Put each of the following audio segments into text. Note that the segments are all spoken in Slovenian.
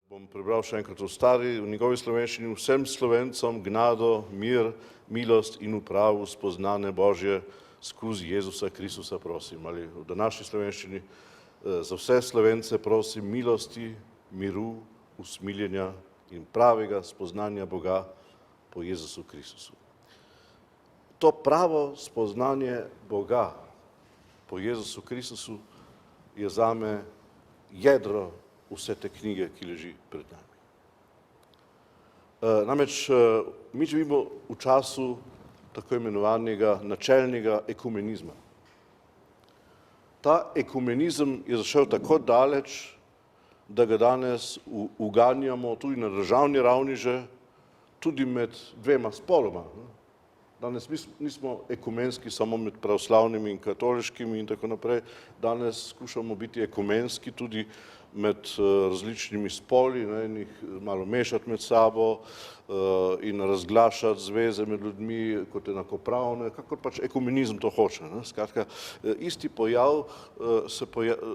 Bom prebral še enkrat v njegovi slovenščini: vsem Slovencom gnado, mir, milost in upravo spoznane Božje skozi Jezusa Kristusa prosim. Ali v današnji slovenščini za vse Slovence prosim milosti, miru, usmiljenja in pravega spoznanja Boga po Jezusu Kristusu. To pravo spoznanje Boga po Jezusu Kristusu je zame jedro vse te knjige, ki leži pred nami. Namreč mi živimo v času tako imenovanega načelnega ekumenizma. Ta ekumenizem je zašel tako daleč, da ga danes uganjamo tudi na državni ravni že, tudi med dvema spoloma. Danes nismo ekumenski samo med pravoslavnimi in katoliškimi in tako naprej, danes skušamo biti ekumenski tudi med različnimi spoli in jih malo mešati med sabo in razglašati zveze med ljudmi kot enakopravne, kakor pač ekumenizem to hoče. Skratka, isti pojav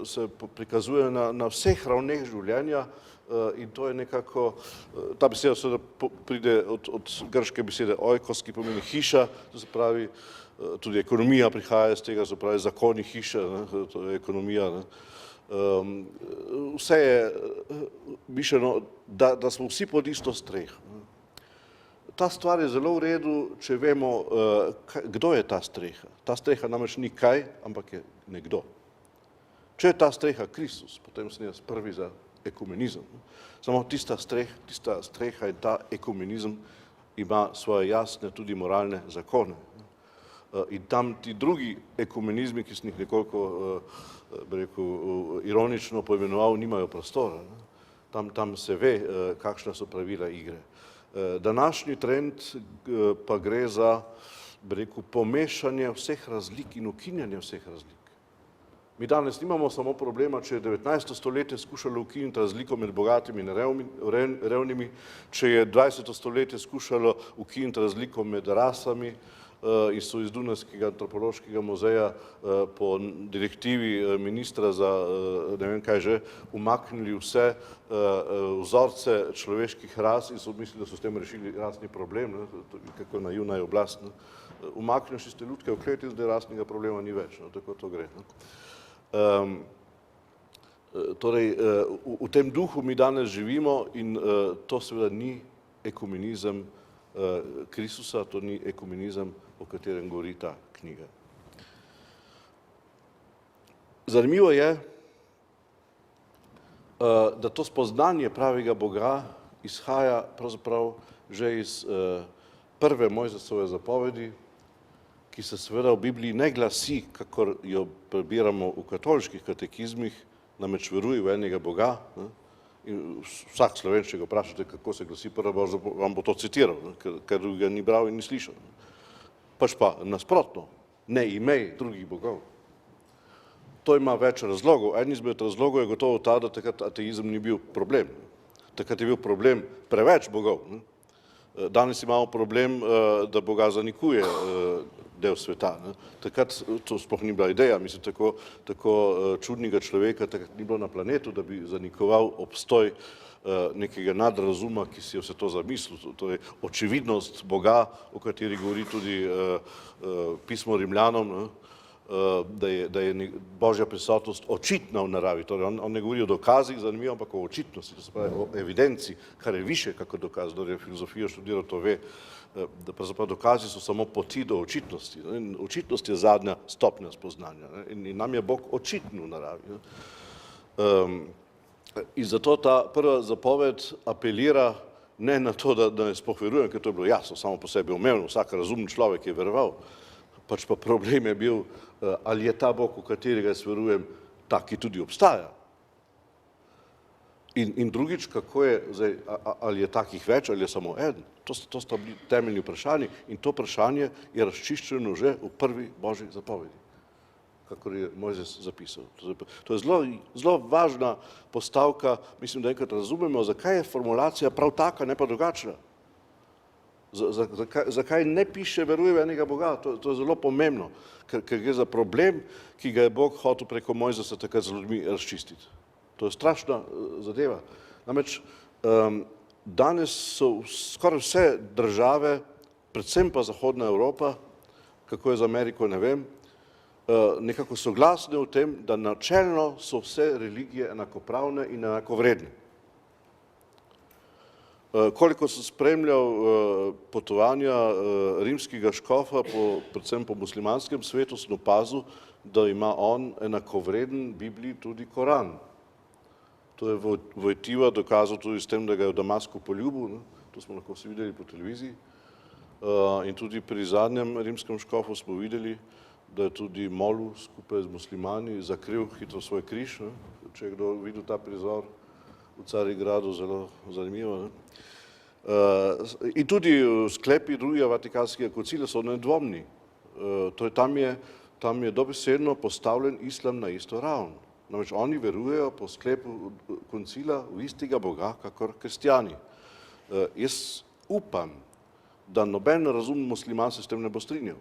se prikazuje na vseh ravneh življenja in to je nekako, ta beseda seveda pride od grške besede oikos, ki pomeni hiša, to se pravi, tudi ekonomija prihaja iz tega, se pravi zakoni hiše, to je ekonomija. Vse je mišljeno, da smo vsi pod isto streho. Ta stvar je zelo v redu, če vemo, kdo je ta streha. Ta streha namreč ni kaj, ampak je nekdo. Če je ta streha Kristus, potem sem jaz prvi za ekumenizem. Samo tista streha in ta ekumenizem ima svoje jasne tudi moralne zakone. In tam ti drugi ekumenizmi, ki sem jih nekoliko, bi rekel, ironično poimenoval, nimajo prostora. Tam se ve, kakšna so pravila igre. Današnji trend pa gre za, bi rekel, pomešanje vseh razlik in ukinjanje vseh razlik. Mi danes nimamo samo problema, če je 19. stoletje skušalo ukiniti razliko med bogatimi in revnimi, če je 20. stoletje skušalo ukiniti razliko med rasami, in so iz Dunajskega antropološkega muzeja po direktivi ministra za ne vem kaj že umaknili vse vzorce človeških ras in so mislili, da so s tem rešili rasni problem, kako naivna je oblast. Umakneš tiste lutke v kleti, zdaj rasnega problema ni več, tako to gre. Torej, v tem duhu mi danes živimo in to seveda ni ekumenizem Kristusa, to ni ekumenizem, o katerem govori ta knjiga. Zanimivo je, da to spoznanje pravega Boga izhaja pravzaprav že iz prve Mojzesove zapovedi, ki se seveda v Bibliji ne glasi, kakor jo prebiramo v katoliških katekizmih, namreč veruj v enega Boga. In vsak Slovenec, če ga vprašate, kako se glasi prva Božja, vam bo to citiral, ker ga ni bral in ni slišal. Pač pa nasprotno, ne imej drugih bogov. To ima več razlogov. En izmed razlogov je gotovo ta, da takrat ateizem ni bil problem. Takrat je bil problem preveč bogov. Danes imamo problem, da Boga zanikuje del sveta. Takrat to sploh ni bila ideja, mislim, tako čudnega človeka takrat ni bilo na planetu, da bi zanikoval obstoj nekega nadrazuma, ki si je vse to zamislil. Torej, očividnost Boga, o kateri govori tudi pismo Rimljanom, da je Božja prisotnost očitna v naravi. Torej, on ne govori o dokazih, zanimivo, ampak o očitnosti, to se pravi o evidenci, kar je više kakor dokaz. Kdor je filozofijo študiral, to ve, da pravzaprav dokazi so samo poti do očitnosti. Očitnost je zadnja stopnja spoznanja in nam je Bog očiten v naravi. In zato ta prva zapoved apelira ne na to, da ne sploh verujem, ker to je bilo jasno, samo po sebi umevno, vsak razumen človek je veroval, pač pa problem je bil, ali je ta Bog, v katerega jaz verujem, tak, ki tudi obstaja. In drugič, kako je, zdaj, ali je takih več, ali je samo eden. To sta bili temeljni vprašanji in to vprašanje je razčiščeno že v prvi Božji zapovedi, kakor je Mojzes zapisal. To je zelo važna postavka, mislim, da enkrat razumemo, zakaj je formulacija prav taka, ne pa drugačna. Zakaj ne piše veruj v enega Boga, to je zelo pomembno, ker gre za problem, ki ga je Bog hotel preko Mojzesa takrat z ljudmi razčistiti. To je strašna zadeva. Namreč Danes so skoraj vse države, predvsem pa Zahodna Evropa, kako je z Ameriko, ne vem, nekako soglasne v tem, da načelno so vse religije enakopravne in enakovredne. Koliko sem spremljal potovanja rimskega škofa, predvsem po muslimanskem svetu, sem opazil, da ima on enakovreden Bibliji tudi Koran. To je Vojtiva dokazal tudi s tem, da ga je v Damasku poljubil, to smo lahko vsi videli po televiziji. In tudi pri zadnjem rimskem škofu smo videli, da je tudi molil skupaj z muslimani, zakril hitro svoj križ. Če je kdo videl ta prizor v Carigradu, zelo zanimivo. In tudi sklepi drugega Vatikanskega koncila so nedvomni. Torej tam je dobesedno postavljen islam na isto raven. Namreč oni verujejo po sklepu koncila v istega Boga, kakor kristjani. Jaz upam, da noben razumen musliman se s tem ne bo strinjal.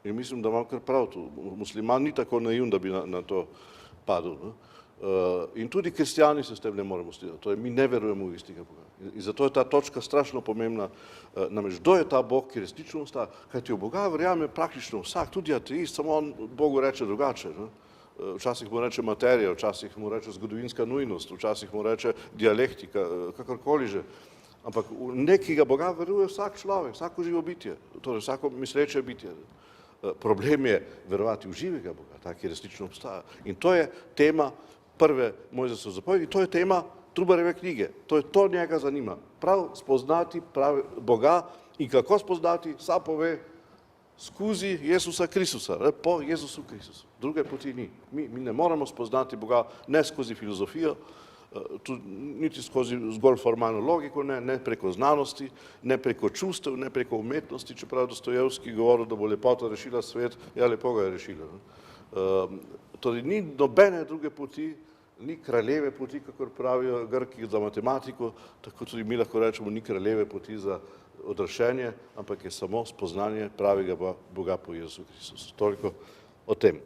In mislim, da imam kar prav tu. Musliman ni tako naivn, da bi na to padel. In tudi kristjani se s tem ne moremo strinjati. Torej, mi ne verujemo v istega Boga. In zato je ta točka strašno pomembna. Namreč, kdo je ta Bog, ki resnično obstaja? Kajti v Boga verjame praktično vsak, tudi ateist, samo on Bogu reče drugače. Včasih mu reče materija, včasih mu reče zgodovinska nujnost, včasih mu reče dialektika, kakorkoli že. Ampak v nekega Boga veruje vsak človek, vsako živo bitje, torej vsako misleče bitje. Problem je verovati v živega Boga, ta, ki resnično obstaja. In to je tema prve Mojzesove zapovedi, to je tema Trubarjeve knjige. To njega zanima. Prav spoznati Boga in kako spoznati, sam pove, skozi Jezusa Kristusa, po Jezusu Kristusu. Druge poti ni. Mi ne moramo spoznati Boga ne skozi filozofijo, niti skozi zgolj formalno logiko, ne preko znanosti, ne preko čustev, ne preko umetnosti, čeprav Dostojevski govoril, da bo lepota rešila svet, ja, lepo ga je rešila. Torej, ni nobene druge poti, ni kraljeve poti, kakor pravijo Grki za matematiko, tako tudi mi lahko rečemo, ni kraljeve poti za odrešenje, ampak je samo spoznanje pravega Boga po Jezusu Kristusu. Toliko o tem.